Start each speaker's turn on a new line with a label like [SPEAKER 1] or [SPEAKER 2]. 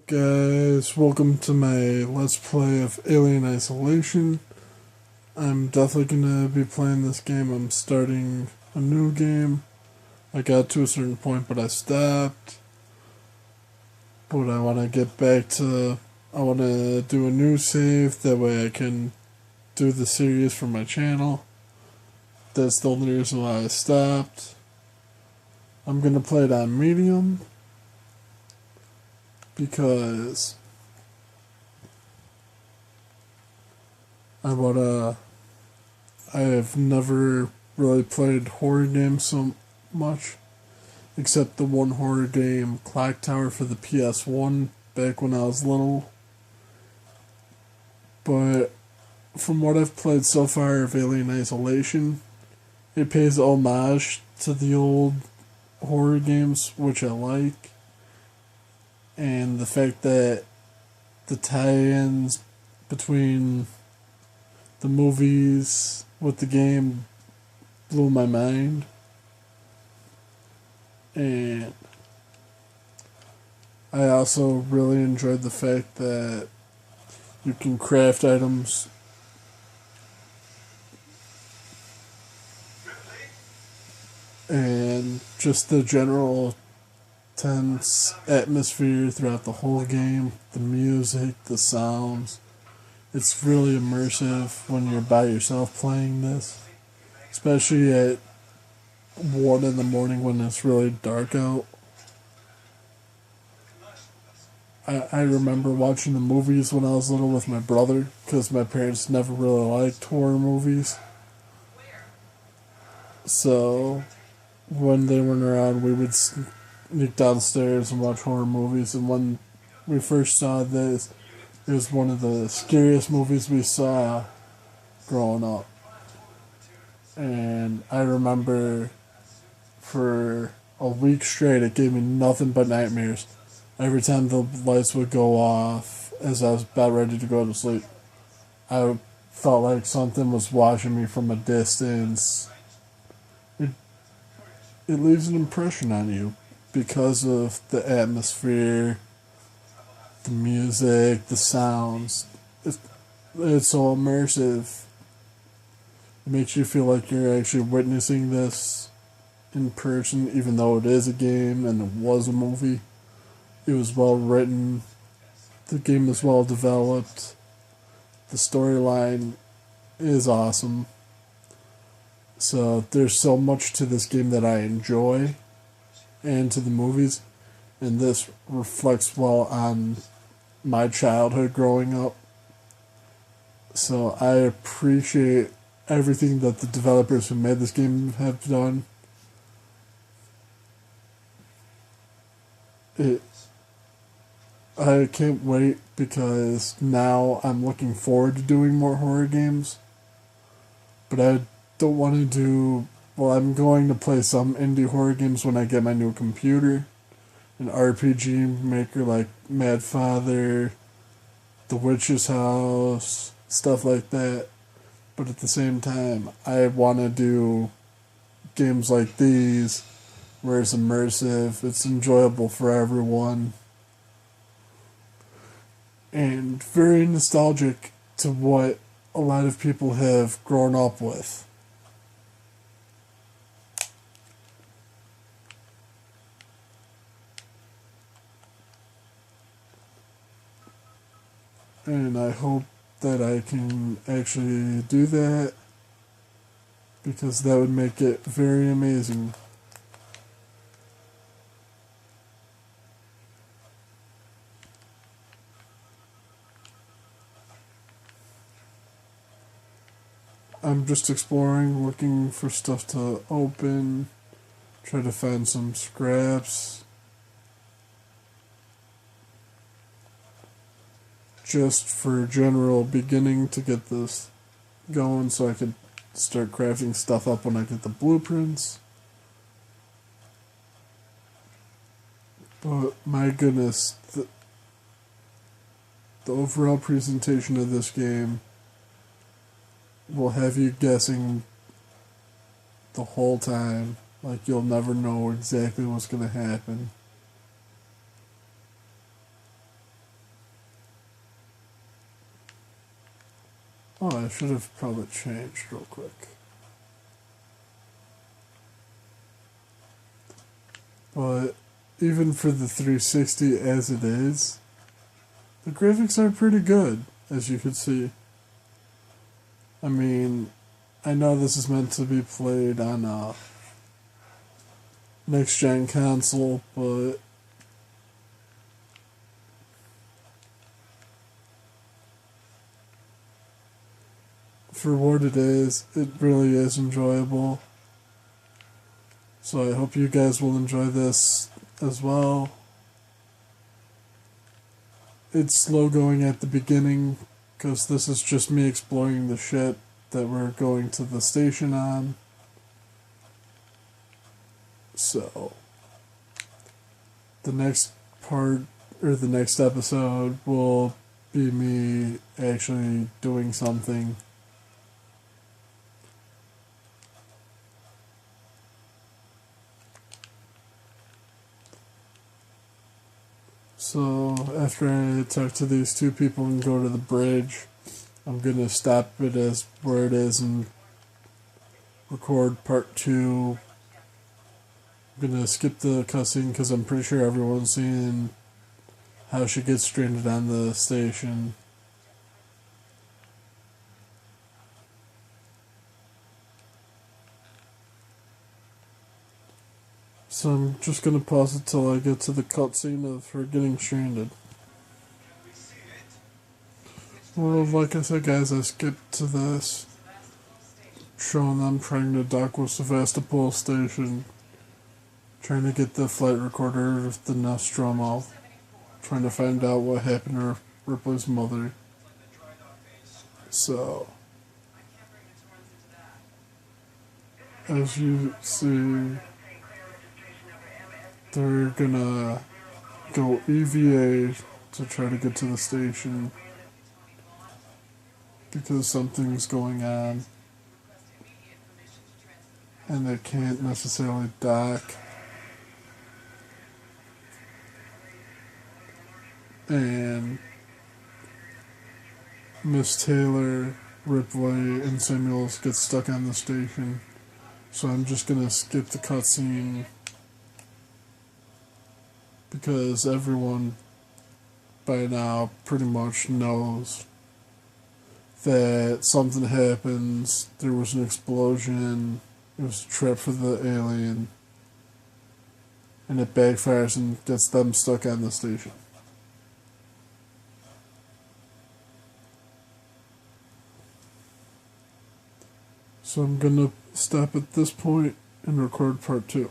[SPEAKER 1] Guys, welcome to my Let's Play of Alien Isolation. I'm definitely gonna be playing this game. I'm starting a new game. I got to a certain point, but I stopped. But I want to get back to. I want to do a new save, that way I can do the series for my channel. That's the only reason why I stopped. I'm gonna play it on medium because I have never really played horror games so much, except the one horror game, Clock Tower, for the PS1 back when I was little. But from what I've played so far of Alien Isolation, it pays homage to the old horror games, which I like. And the fact that the tie-ins between the movies with the game blew my mind. And I also really enjoyed the fact that you can craft items and just the general tense atmosphere throughout the whole game, the music, the sounds. It's really immersive when you're by yourself playing this, especially at 1 in the morning when it's really dark out. I remember watching the movies when I was little with my brother, because my parents never really liked horror movies. So when they weren't around, we would sneak downstairs and watch horror movies. And when we first saw this, it was one of the scariest movies we saw growing up. And I remember for a week straight, it gave me nothing but nightmares. Every time the lights would go off as I was about ready to go to sleep, I felt like something was watching me from a distance. It leaves an impression on you because of the atmosphere, the music, the sounds. It's so immersive. It makes you feel like you're actually witnessing this in person, even though it is a game and it was a movie. It was well written. The game was well developed. The storyline is awesome. So there's so much to this game that I enjoy, and to the movies, and this reflects well on my childhood growing up. So I appreciate everything that the developers who made this game have done. I can't wait, because now I'm looking forward to doing more horror games. But I don't want to do. Well, I'm going to play some indie horror games when I get my new computer. An RPG maker like Mad Father, The Witch's House, stuff like that. But at the same time, I want to do games like these where it's immersive, it's enjoyable for everyone, and very nostalgic to what a lot of people have grown up with. And I hope that I can actually do that, because that would make it very amazing. I'm just exploring, looking for stuff to open, try to find some scraps, just for general beginning to get this going so I could start crafting stuff up when I get the blueprints. But my goodness, the overall presentation of this game will have you guessing the whole time. Like, you'll never know exactly what's going to happen. Oh, I should have probably changed real quick. But even for the 360 as it is, the graphics are pretty good, as you can see. I mean, I know this is meant to be played on a next-gen console, but for what it really is enjoyable. So I hope you guys will enjoy this as well. It's slow going at the beginning, because this is just me exploring the ship that we're going to the station on. So, the next part, or the next episode, will be me actually doing something. So, after I talk to these two people and go to the bridge, I'm gonna stop it as where it is and record part 2. I'm gonna skip the cutscene because I'm pretty sure everyone's seen how she gets stranded on the station. So I'm just gonna pause it till I get to the cutscene of her getting stranded. Well, like I said, guys, I skipped to this, showing them trying to dock with Sevastopol Station, trying to get the flight recorder of the Nostromo, trying to find out what happened to Ripley's mother. So, as you see, they're gonna go EVA to try to get to the station because something's going on and they can't necessarily dock. And Miss Taylor, Ripley, and Samuels get stuck on the station. So I'm just gonna skip the cutscene because everyone by now pretty much knows that something happens, there was an explosion, it was a trap for the alien, and it backfires and gets them stuck on the station. So I'm gonna stop at this point and record part 2.